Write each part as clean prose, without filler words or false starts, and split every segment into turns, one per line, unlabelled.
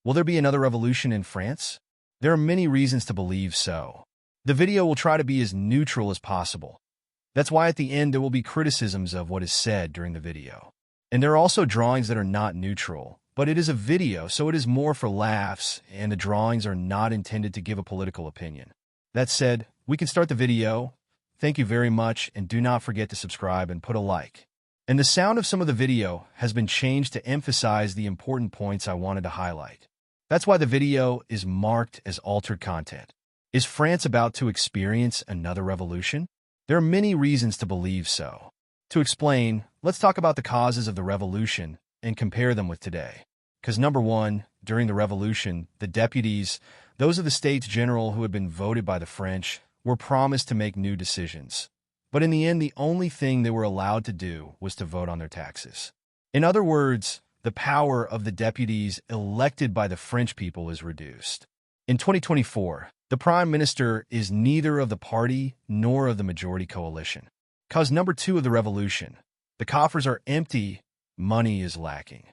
Will there be another revolution in France? There are many reasons to believe so. The video will try to be as neutral as possible. That's why at the end there will be criticisms of what is said during the video. And there are also drawings that are not neutral, but it is a video, so it is more for laughs, and the drawings are not intended to give a political opinion. That said, we can start the video. Thank you very much, and do not forget to subscribe and put a like. And the sound of some of the video has been changed to emphasize the important points I wanted to highlight. That's why the video is marked as altered content. Is France about to experience another revolution? There are many reasons to believe so. To explain, let's talk about the causes of the revolution and compare them with today. Because number one, during the revolution, the deputies, those of the States General who had been voted by the French, were promised to make new decisions. But in the end, the only thing they were allowed to do was to vote on their taxes. In other words, the power of the deputies elected by the French people is reduced. In 2024, the Prime Minister is neither of the party nor of the majority coalition. Cause number two of the revolution, the coffers are empty, money is lacking.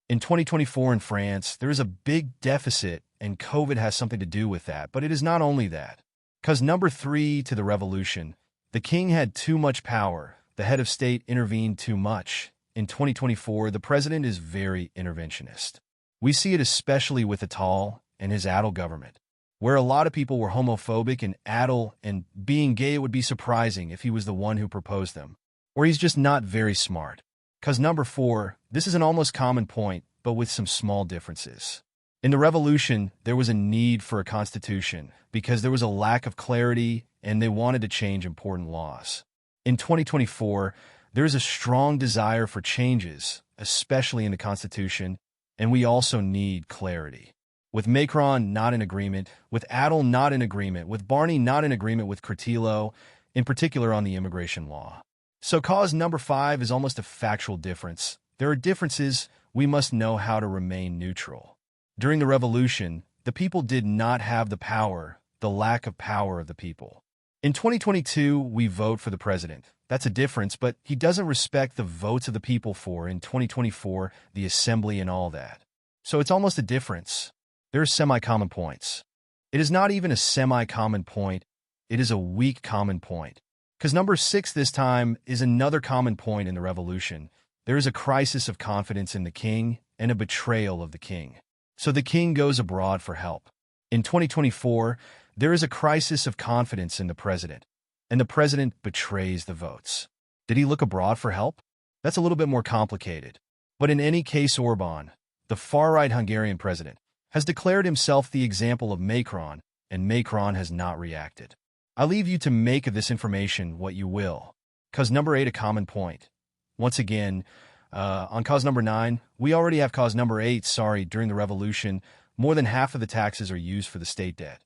In 2024 in France, there is a big deficit, and COVID has something to do with that, but it is not only that. Cause number three to the revolution, the king had too much power, the head of state intervened too much. In 2024, the president is very interventionist. We see it especially with Attal and his Attal government, where a lot of people were homophobic and Attal, and being gay, it would be surprising if he was the one who proposed them. Or he's just not very smart. Cause number four, this is an almost common point, but with some small differences. In the revolution, there was a need for a constitution because there was a lack of clarity and they wanted to change important laws. In 2024, there is a strong desire for changes, especially in the constitution, and we also need clarity. With Macron not in agreement, with Attal not in agreement, with Barnier not in agreement with Cretillo, in particular on the immigration law. So cause number five is almost a factual difference. There are differences, we must know how to remain neutral. During the revolution, the people did not have the power, the lack of power of the people. In 2022, we vote for the president. That's a difference, but he doesn't respect the votes of the people for, in 2024, the assembly and all that. So it's almost a difference. There are semi-common points. It is not even a semi-common point, it is a weak common point. Because number six this time is another common point in the revolution. There is a crisis of confidence in the king and a betrayal of the king. So the king goes abroad for help. In 2024, there is a crisis of confidence in the president, and the president betrays the votes. Did he look abroad for help? That's a little bit more complicated. But in any case, Orbán, the far-right Hungarian president, has declared himself the example of Macron, and Macron has not reacted. I leave you to make of this information what you will. Cause number 8, a common point. Once again, on cause number 9, we already have cause number 8, during the revolution, more than half of the taxes are used for the state debt.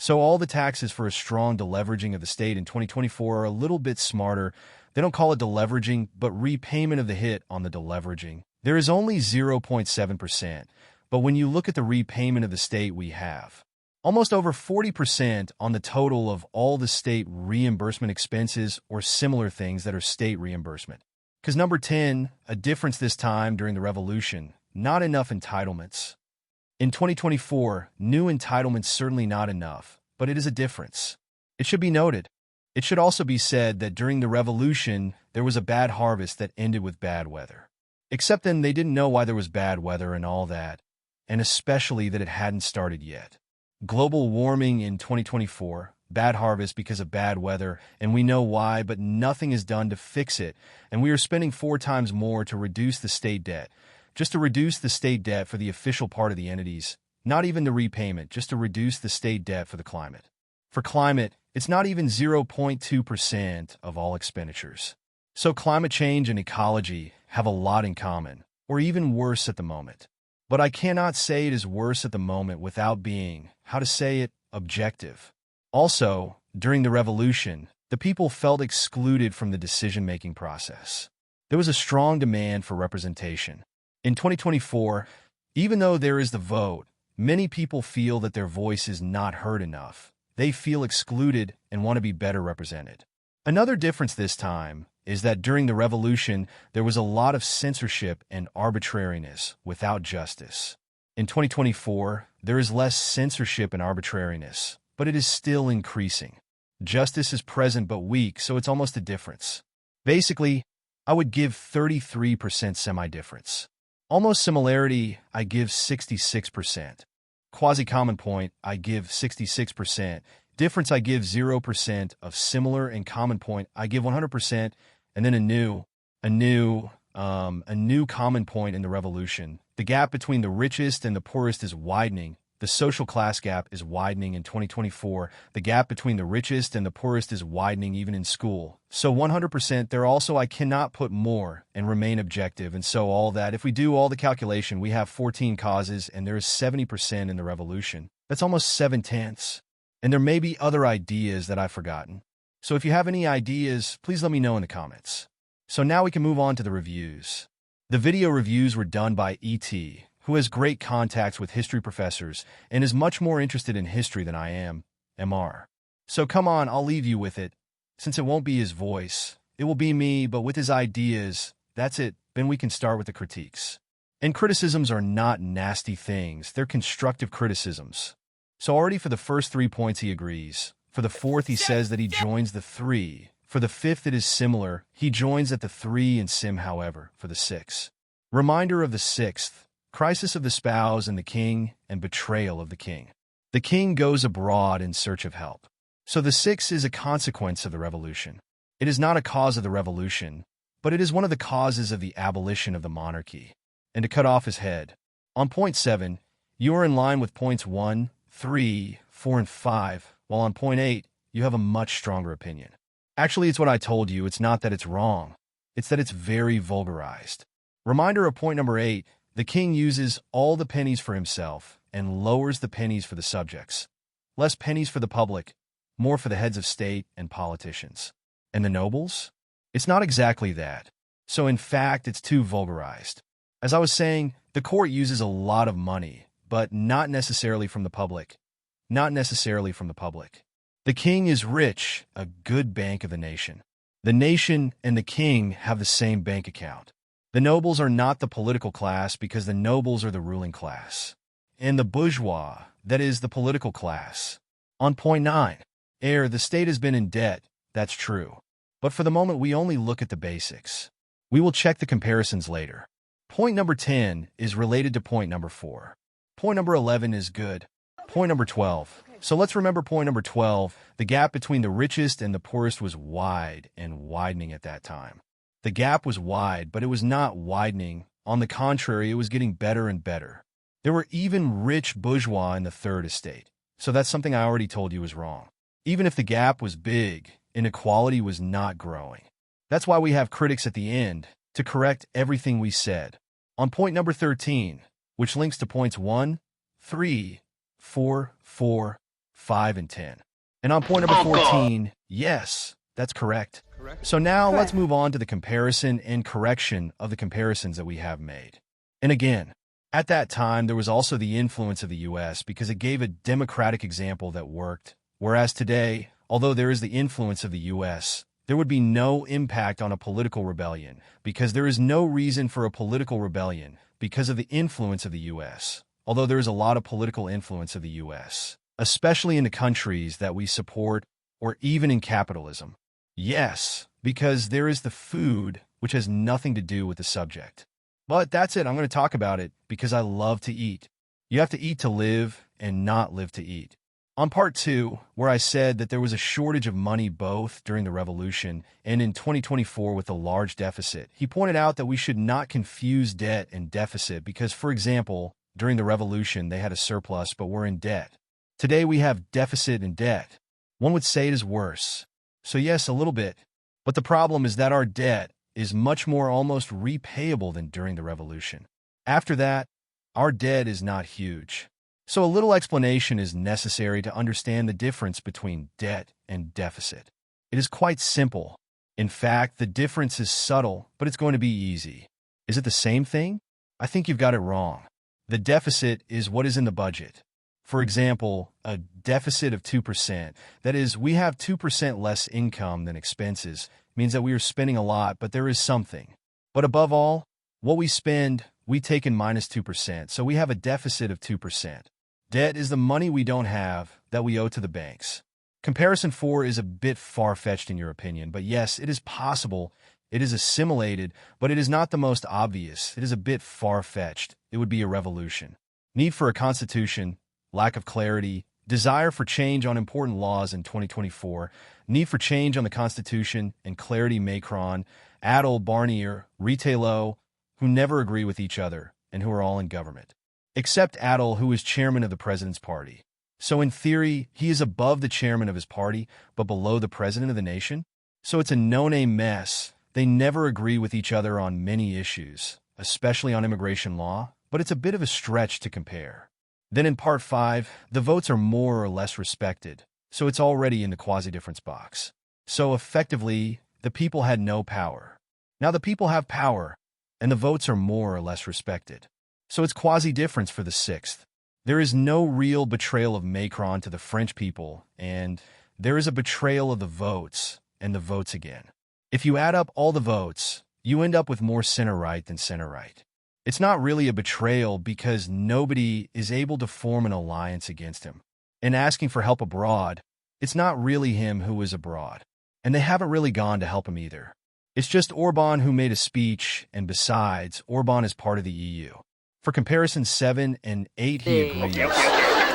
So all the taxes for a strong deleveraging of the state in 2024 are a little bit smarter. They don't call it deleveraging, but repayment of the hit on the deleveraging. There is only 0.7%, but when you look at the repayment of the state we have, almost over 40% on the total of all the state reimbursement expenses or similar things that are state reimbursement. Because number 10, a difference this time during the revolution, not enough entitlements. In 2024, new entitlements certainly not enough, but it is a difference. It should be noted. It should also be said that during the revolution, there was a bad harvest that ended with bad weather. Except then they didn't know why there was bad weather and all that, and especially that it hadn't started yet. Global warming in 2024, bad harvest because of bad weather, and we know why, but nothing is done to fix it, and we are spending 4 times more to reduce the state debt. Just to reduce the state debt for the official part of the entities, not even the repayment, just to reduce the state debt for the climate. For climate, it's not even 0.2% of all expenditures. So climate change and ecology have a lot in common, or even worse at the moment. But I cannot say it is worse at the moment without being, how to say it, objective. Also, during the revolution, the people felt excluded from the decision-making process. There was a strong demand for representation. In 2024, even though there is the vote, many people feel that their voice is not heard enough. They feel excluded and want to be better represented. Another difference this time is that during the revolution, there was a lot of censorship and arbitrariness without justice. In 2024, there is less censorship and arbitrariness, but it is still increasing. Justice is present but weak, so it's almost a difference. Basically, I would give 33% semi-difference. Almost similarity, I give 66%. Quasi-common point, I give 66%. Difference, I give 0%. Of similar and common point, I give 100%. And then a new common point in the revolution. The gap between the richest and the poorest is widening. The social class gap is widening in 2024. The gap between the richest and the poorest is widening even in school. So 100% there also I cannot put more and remain objective. And so all that, if we do all the calculation, we have 14 causes and there is 70% in the revolution. That's almost 7/10. And there may be other ideas that I've forgotten. So if you have any ideas, please let me know in the comments. So now we can move on to the reviews. The video reviews were done by E.T., who has great contacts with history professors and is much more interested in history than I am, Mr. So come on, I'll leave you with it. Since it won't be his voice, it will be me, but with his ideas, that's it. Then we can start with the critiques. And criticisms are not nasty things, they're constructive criticisms. So already for the first 3 points he agrees. For the fourth he says that he joins the 3. For the fifth it is similar, he joins at the 3 and sim however, for the 6th. Reminder of the 6th. Crisis of the spouse and the king, and betrayal of the king. The king goes abroad in search of help. So the 6th is a consequence of the revolution. It is not a cause of the revolution, but it is one of the causes of the abolition of the monarchy, and to cut off his head. On point 7, you are in line with points 1, 3, 4, and 5, while on point 8, you have a much stronger opinion. Actually, it's what I told you. It's not that it's wrong. It's that it's very vulgarized. Reminder of point number 8, the king uses all the pennies for himself and lowers the pennies for the subjects. Less pennies for the public, more for the heads of state and politicians. And the nobles? It's not exactly that. So in fact, it's too vulgarized. As I was saying, the court uses a lot of money, but not necessarily from the public. Not necessarily from the public. The king is rich, a good bank of the nation. The nation and the king have the same bank account. The nobles are not the political class because the nobles are the ruling class. And the bourgeois, that is the political class. On point 9, the state has been in debt, that's true. But for the moment we only look at the basics. We will check the comparisons later. Point number 10 is related to point number 4. Point number 11 is good. Point number 12. So let's remember point number 12, the gap between the richest and the poorest was wide and widening at that time. The gap was wide, but it was not widening. On the contrary, it was getting better and better. There were even rich bourgeois in the third estate. So that's something I already told you was wrong. Even if the gap was big, inequality was not growing. That's why we have critics at the end to correct everything we said. On point number 13, which links to points 1, 3, 4, 5, and 10. And on point number 14, yes, that's correct. So now let's move on to the comparison and correction of the comparisons that we have made. And again, at that time, there was also the influence of the U.S. because it gave a democratic example that worked, whereas today, although there is the influence of the U.S., there would be no impact on a political rebellion because there is no reason for a political rebellion because of the influence of the U.S., although there is a lot of political influence of the U.S., especially in the countries that we support or even in capitalism. Yes, because there is the food, which has nothing to do with the subject. But that's it. I'm going to talk about it because I love to eat. You have to eat to live and not live to eat. On part 2, where I said that there was a shortage of money both during the revolution and in 2024 with a large deficit, he pointed out that we should not confuse debt and deficit because, for example, during the revolution they had a surplus but were in debt. Today we have deficit and debt. One would say it is worse. So yes, a little bit. But the problem is that our debt is much more almost repayable than during the revolution. After that, our debt is not huge. So a little explanation is necessary to understand the difference between debt and deficit. It is quite simple. In fact, the difference is subtle, but it's going to be easy. Is it the same thing? I think you've got it wrong. The deficit is what is in the budget. For example, a deficit of 2%, that is, we have 2% less income than expenses, means that we are spending a lot, but there is something. But above all, what we spend, we take in minus 2%, so we have a deficit of 2%. Debt is the money we don't have that we owe to the banks. Comparison 4 is a bit far-fetched in your opinion, but yes, it is possible. It is assimilated, but it is not the most obvious. It is a bit far-fetched. It would be a revolution. Need for a constitution, lack of clarity, desire for change on important laws in 2024, need for change on the constitution, and clarity Macron, Adel, Barnier, Retailo, who never agree with each other and who are all in government. Except Adel, who is chairman of the president's party. So in theory, he is above the chairman of his party, but below the president of the nation? So it's a no-name mess. They never agree with each other on many issues, especially on immigration law, but it's a bit of a stretch to compare. Then in part 5, the votes are more or less respected, so it's already in the quasi-difference box. So effectively, the people had no power. Now the people have power, and the votes are more or less respected. So it's quasi-difference for the 6th. There is no real betrayal of Macron to the French people, and there is a betrayal of the votes, and the votes again. If you add up all the votes, you end up with more center-right than center-right. It's not really a betrayal because nobody is able to form an alliance against him. And asking for help abroad, it's not really him who is abroad. And they haven't really gone to help him either. It's just Orban who made a speech, and besides, Orban is part of the EU. For comparison 7 and 8, he agrees.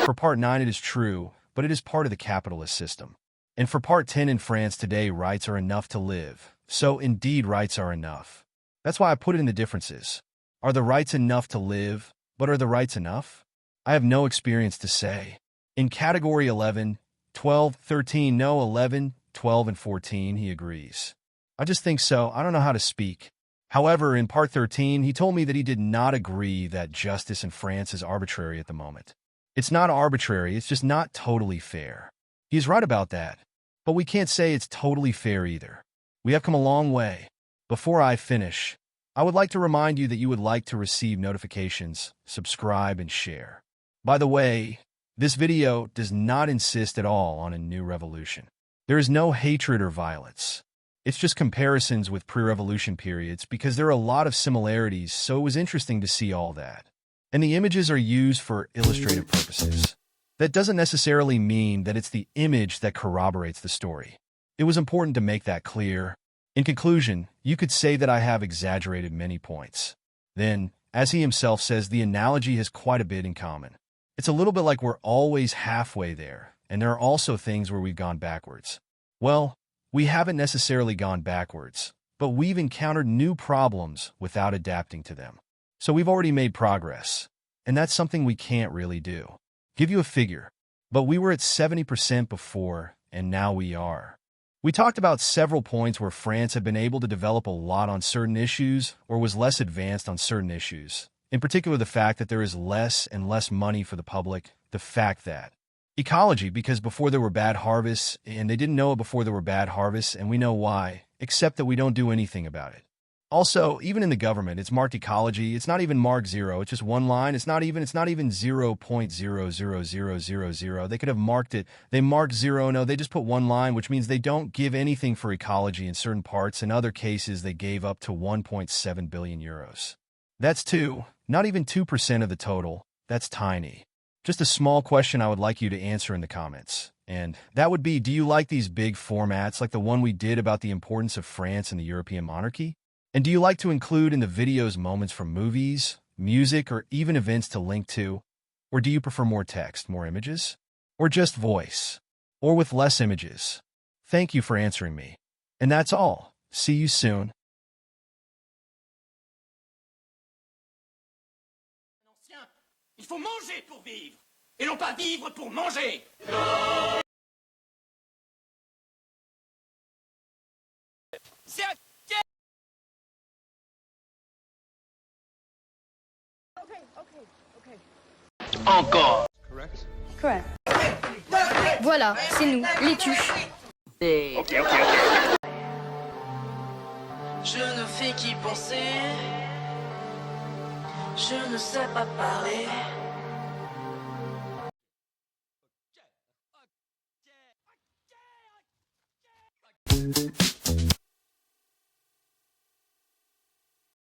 For part 9, it is true, but it is part of the capitalist system. And for part 10 in France today, rights are enough to live. So indeed, rights are enough. That's why I put it in the differences. Are the rights enough to live, but are the rights enough? I have no experience to say. In category 11, 12, 13, no, 11, 12, and 14, he agrees. I just think so. I don't know how to speak. However, in part 13, he told me that he did not agree that justice in France is arbitrary at the moment. It's not arbitrary, it's just not totally fair. He's right about that. But we can't say it's totally fair either. We have come a long way. Before I finish, I would like to remind you that you would like to receive notifications, subscribe, and share. By the way, this video does not insist at all on a new revolution. There is no hatred or violence. It's just comparisons with pre-revolution periods because there are a lot of similarities, so it was interesting to see all that. And the images are used for illustrative purposes. That doesn't necessarily mean that it's the image that corroborates the story. It was important to make that clear. In conclusion, you could say that I have exaggerated many points. Then, as he himself says, the analogy has quite a bit in common. It's a little bit like we're always halfway there, and there are also things where we've gone backwards. Well, we haven't necessarily gone backwards, but we've encountered new problems without adapting to them. So we've already made progress, and that's something we can't really do. Give you a figure, but we were at 70% before, and now we are. We talked about several points where France had been able to develop a lot on certain issues or was less advanced on certain issues. In particular, the fact that there is less and less money for the public, the fact that ecology, because before there were bad harvests, and they didn't know it before there were bad harvests, and we know why, except that we don't do anything about it. Also, even in the government, it's marked ecology. It's not even marked 0. It's just one line. It's not even 0.00000. They could have marked it. They marked 0. No, they just put one line, which means they don't give anything for ecology in certain parts. In other cases, they gave up to 1.7 billion euros. That's 2. Not even 2% of the total. That's tiny. Just a small question I would like you to answer in the comments. And that would be, do you like these big formats like the one we did about the importance of France and the European monarchy? And do you like to include in the videos moments from movies, music, or even events to link to? Or do you prefer more text, more images? Or just voice? Or with less images? Thank you for answering me. And that's all. See you soon.
Il faut manger pour vivre, et non pas vivre pour manger.
Encore.
Correct. Voilà, c'est nous, les tuches.
Ok.
Je ne fais qu'y penser. Je ne sais pas parler.